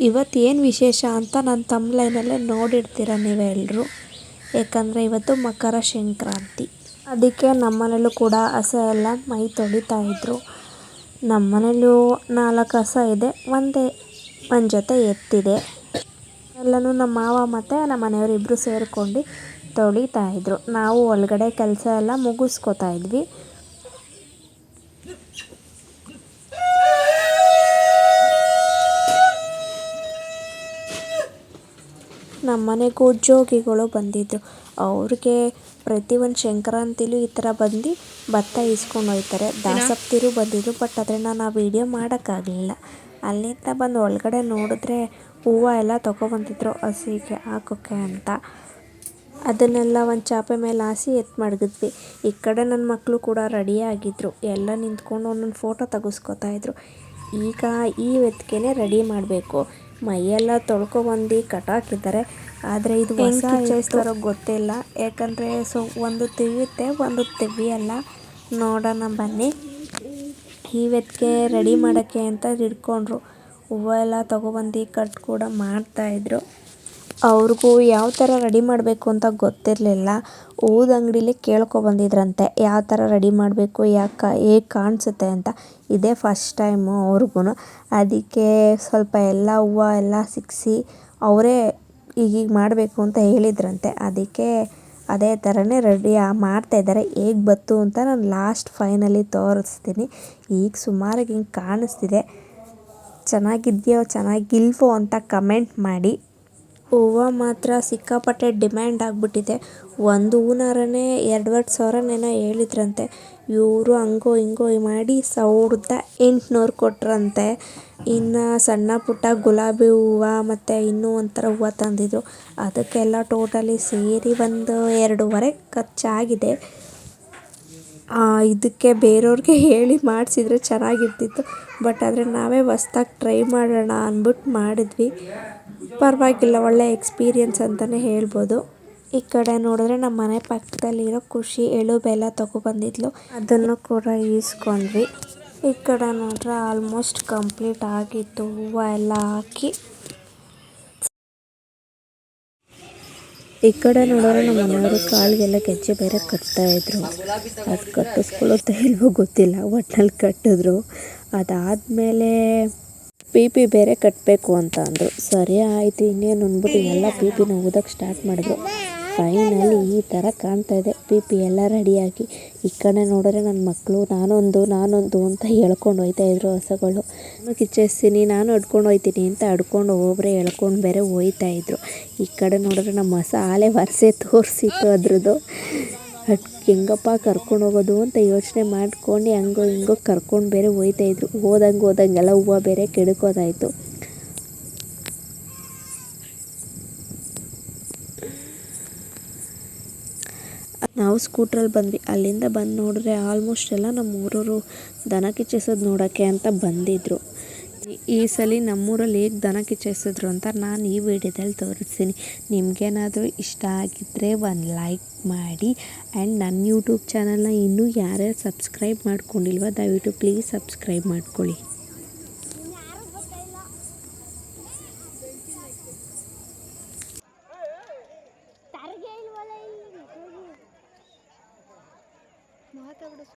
ಇವತ್ತು ಏನು ವಿಶೇಷ ಅಂತ ನನ್ನ ತಮ್ಲೈನಲ್ಲೇ ನೋಡಿರ್ತೀರ ನೀವೆಲ್ಲರೂ. ಯಾಕಂದರೆ ಇವತ್ತು ಮಕರ ಸಂಕ್ರಾಂತಿ. ಅದಕ್ಕೆ ನಮ್ಮನೇಲೂ ಕೂಡ ಹಸು ಎಲ್ಲ ಮೈ ತೊಳಿತಾ ಇದ್ರು. ನಮ್ಮನೇಲೂ 4 ಹಸು ಇದೆ, ಒಂದು ಜೊತೆ ಎತ್ತಿದೆ. ಎಲ್ಲನೂ ನಮ್ಮ ಮಾವ ಮತ್ತು ನಮ್ಮ ಮನೆಯವರು ಇಬ್ಬರು ಸೇರಿಕೊಂಡು ತೊಳಿತಾ ಇದ್ರು. ನಾವು ಒಳಗಡೆ ಕೆಲಸ ಎಲ್ಲ ಮುಗಿಸ್ಕೊತಾ ಇದ್ವಿ. ನಮ್ಮ ಮನೆಗೂ ಜೋಗಿಗಳು ಬಂದಿದ್ದರು. ಅವ್ರಿಗೆ ಪ್ರತಿಯೊಂದು ಸಂಕ್ರಾಂತಿಲೂ ಈ ಥರ ಬಂದು ಭತ್ತ ಈಸ್ಕೊಂಡು ಹೋಗ್ತಾರೆ. ದಾಸಪ್ತಿರು ಬಂದಿದ್ದರು, ಬಟ್ ಅದನ್ನು ನಾವು ವೀಡಿಯೋ ಮಾಡೋಕ್ಕಾಗಲಿಲ್ಲ. ಅಲ್ಲಿಂದ ಬಂದು ಒಳಗಡೆ ನೋಡಿದ್ರೆ ಹೂವು ಎಲ್ಲ ತೊಗೊಬಂದಿದ್ರು ಹಸಿಗೆ ಹಾಕೋಕ್ಕೆ ಅಂತ. ಅದನ್ನೆಲ್ಲ ಒಂದು ಚಾಪೆ ಮೇಲೆ ಹಾಸಿ ಎತ್ತು ಮಡಗಿದ್ವಿ. ಈ ಕಡೆ ನನ್ನ ಮಕ್ಕಳು ಕೂಡ ರೆಡಿಯಾಗಿದ್ದರು. ಎಲ್ಲ ನಿಂತ್ಕೊಂಡು ಒಂದೊಂದು ಫೋಟೋ ತೆಗೆಸ್ಕೊತಾ ಇದ್ರು. ಈಗ ಈ ಹೊತ್ತಿಗೆ ರೆಡಿ ಮಾಡಬೇಕು. ಮೈಯೆಲ್ಲ ತೊಳ್ಕೊಬಂದು ಕಟಾಕಿದ್ದಾರೆ. ಆದರೆ ಇದು ಹೊಸ ಚೇಸ್ತಾರೋ ಗೊತ್ತಿಲ್ಲ, ಯಾಕಂದರೆ ಒಂದು ತಿವಿಯುತ್ತೆ, ಒಂದು ತಿವಿಯಲ್ಲ. ನೋಡೋಣ ಬನ್ನಿ. ಈ ಹೊತ್ತಿಗೆ ರೆಡಿ ಮಾಡೋಕ್ಕೆ ಅಂತ ಹಿಡ್ಕೊಂಡ್ರು. ಹೂವು ಎಲ್ಲ ತೊಗೊಬಂದು ಕಟ್ ಕೂಡ ಮಾಡ್ತಾಯಿದ್ರು. ಅವ್ರಿಗೂ ಯಾವ ಥರ ರೆಡಿ ಮಾಡಬೇಕು ಅಂತ ಗೊತ್ತಿರಲಿಲ್ಲ. ಹೂದ ಅಂಗಡಿಲಿ ಕೇಳ್ಕೊಬಂದಿದ್ರಂತೆ ಯಾವ ಥರ ರೆಡಿ ಮಾಡಬೇಕು, ಹೇಗೆ ಕಾಣಿಸುತ್ತೆ ಅಂತ. ಇದೇ ಫಸ್ಟ್ ಟೈಮು ಅವ್ರಿಗೂ. ಅದಕ್ಕೆ ಸ್ವಲ್ಪ ಎಲ್ಲ ಹೂವು ಎಲ್ಲ ಸಿಕ್ಕಿಸಿ ಅವರೇ ಈಗೀಗ ಮಾಡಬೇಕು ಅಂತ ಹೇಳಿದ್ರಂತೆ. ಅದಕ್ಕೆ ಅದೇ ಥರನೇ ರೆಡಿ ಮಾಡ್ತಾಯಿದ್ದಾರೆ. ಹೇಗೆ ಬಂತು ಅಂತ ನಾನು ಲಾಸ್ಟ್ ಫೈನಲಿ ತೋರಿಸ್ತೀನಿ. ಈಗ ಸುಮಾರಾಗಿ ಹಿಂಗೆ ಕಾಣಿಸ್ತಿದೆ. ಚೆನ್ನಾಗಿದೆಯೋ ಚೆನ್ನಾಗಿಲ್ವೋ ಅಂತ ಕಮೆಂಟ್ ಮಾಡಿ. ಹೂವು ಮಾತ್ರ ಸಿಕ್ಕಾಪಟ್ಟೆ ಡಿಮ್ಯಾಂಡ್ ಆಗಿಬಿಟ್ಟಿದೆ. ಒಂದು ಹೂನಾರನೇ 2,500 ಹೇಳಿದ್ರಂತೆ. ಇವರು ಹಂಗೋ ಹಿಂಗೋ ಮಾಡಿ 1,800 ಕೊಟ್ರಂತೆ. ಇನ್ನು ಸಣ್ಣ ಪುಟ್ಟ ಗುಲಾಬಿ ಹೂವು ಮತ್ತು ಇನ್ನೂ ಒಂಥರ ಹೂವು ತಂದಿದ್ರು. ಅದಕ್ಕೆಲ್ಲ ಟೋಟಲಿ ಸೇರಿ ಒಂದು 2,500 ಖರ್ಚಾಗಿದೆ. ಇದಕ್ಕೆ ಬೇರೆಯವ್ರಿಗೆ ಹೇಳಿ ಮಾಡಿಸಿದ್ರೆ ಚೆನ್ನಾಗಿರ್ತಿತ್ತು, ಬಟ್ ಆದರೆ ನಾವೇ ಹೊಸ್ದಾಗಿ ಟ್ರೈ ಮಾಡೋಣ ಅಂದ್ಬಿಟ್ಟು ಮಾಡಿದ್ವಿ. ಪರವಾಗಿಲ್ಲ, ಒಳ್ಳೆ ಎಕ್ಸ್ಪೀರಿಯನ್ಸ್ ಅಂತಲೇ ಹೇಳ್ಬೋದು. ಈ ಕಡೆ ನೋಡಿದ್ರೆ ನಮ್ಮ ಮನೆ ಪಕ್ಕದಲ್ಲಿರೋ ಖುಷಿ ಎಳ್ಳು ಬೆಲ್ಲ ತೊಗೊಬಂದಿದ್ಲು, ಅದನ್ನು ಕೂಡ ಈಸ್ಕೊಂಡ್ವಿ. ಈ ಕಡೆ ನೋಡ್ರೆ ಆಲ್ಮೋಸ್ಟ್ ಕಂಪ್ಲೀಟ್ ಆಗಿತ್ತು ಹೂವು ಎಲ್ಲ ಹಾಕಿ. ಈ ಕಡೆ ನೋಡಿದ್ರೆ ನಮ್ಮ ಮನೆಯವರು ಕಾಲಿಗೆಲ್ಲ ಗೆಜ್ಜೆ ಬೇರೆ ಕಟ್ತಾಯಿದ್ರು. ಅದು ಕಟ್ಟಿಸ್ಕೊಳ್ಳುತ್ತೋ ಇಲ್ವೋ ಗೊತ್ತಿಲ್ಲ, ಒಟ್ಟಿನಲ್ಲಿ ಕಟ್ಟಿದ್ರು. ಅದಾದಮೇಲೆ ಪಿ ಬೇರೆ ಕಟ್ಟಬೇಕು ಅಂತ ಅಂದರು. ಸರಿ ಆಯಿತು ಇನ್ನೇನು ಅಂದ್ಬಿಟ್ಟು ಎಲ್ಲ ಪಿನ ಊದಕ್ಕೆ ಸ್ಟಾರ್ಟ್ ಮಾಡಿದ್ರು. ಫೈನಲಿ ಈ ಥರ ಕಾಣ್ತಾ ಇದೆ ಪಿ ಎಲ್ಲ ರೆಡಿಯಾಗಿ. ಈ ಕಡೆ ನೋಡಿದ್ರೆ ನನ್ನ ಮಕ್ಕಳು ನಾನೊಂದು ಅಂತ ಹೇಳ್ಕೊಂಡು ಹೋಗ್ತಾಯಿದ್ರು ಹಸುಗಳು. ನಾನು ಕಿಚ್ಚಿಸ್ತೀನಿ, ನಾನು ಅಡ್ಕೊಂಡು ಹೋಗ್ತೀನಿ ಅಂತ ಅಡ್ಕೊಂಡು ಒಬ್ಬೊಬ್ಬರೇ ಎಳ್ಕೊಂಡು ಬೇರೆ ಹೋಗ್ತಾಯಿದ್ರು. ಈ ಕಡೆ ನೋಡಿದ್ರೆ ನಮ್ಮ ಹಸು ಆಲೆ ವರ್ಷೆ ತೋರಿಸಿತ್ತು ಅದ್ರದ್ದು. ಹೆಂಗಪ್ಪ ಕರ್ಕೊಂಡು ಹೋಗೋದು ಅಂತ ಯೋಚನೆ ಮಾಡ್ಕೊಂಡು ಹಂಗೋ ಹಿಂಗೋ ಕರ್ಕೊಂಡು ಬೇರೆ ಹೋಗ್ತಾಯಿದ್ರು. ಹೋದಂಗೆಲ್ಲ ಹೂವು ಬೇರೆ ಕೆಡ್ಕೋದಾಯಿತು. ನಾವು ಸ್ಕೂಟ್ರಲ್ಲಿ ಬಂದ್ವಿ. ಅಲ್ಲಿಂದ ಬಂದು ನೋಡಿದ್ರೆ ಆಲ್ಮೋಸ್ಟ್ ಎಲ್ಲ ನಮ್ಮ ಊರವರು ದನ ಕಿಚ್ಚಿಸೋದು ನೋಡೋಕ್ಕೆ ಅಂತ ಬಂದಿದ್ದರು. ಈ ಸಲ ನಮ್ಮೂರಲ್ಲಿ ಹೇಗೆ ದನ ಕಿಚ್ಚಿಸಿದ್ರು ಅಂತ ನಾನು ಈ ವಿಡಿಯೋದಲ್ಲಿ ತೋರಿಸ್ತೀನಿ. ನಿಮಗೇನಾದರೂ ಇಷ್ಟ ಆಗಿದ್ದರೆ ಒಂದು ಲೈಕ್ ಮಾಡಿ. ಆ್ಯಂಡ್ ನನ್ನ ಯೂಟ್ಯೂಬ್ ಚಾನಲ್ನ ಇನ್ನೂ ಯಾರ್ಯಾರು ಸಬ್ಸ್ಕ್ರೈಬ್ ಮಾಡ್ಕೊಂಡಿಲ್ವೋ ದಯವಿಟ್ಟು ಪ್ಲೀಸ್ ಸಬ್ಸ್ಕ್ರೈಬ್ ಮಾಡ್ಕೊಳ್ಳಿ.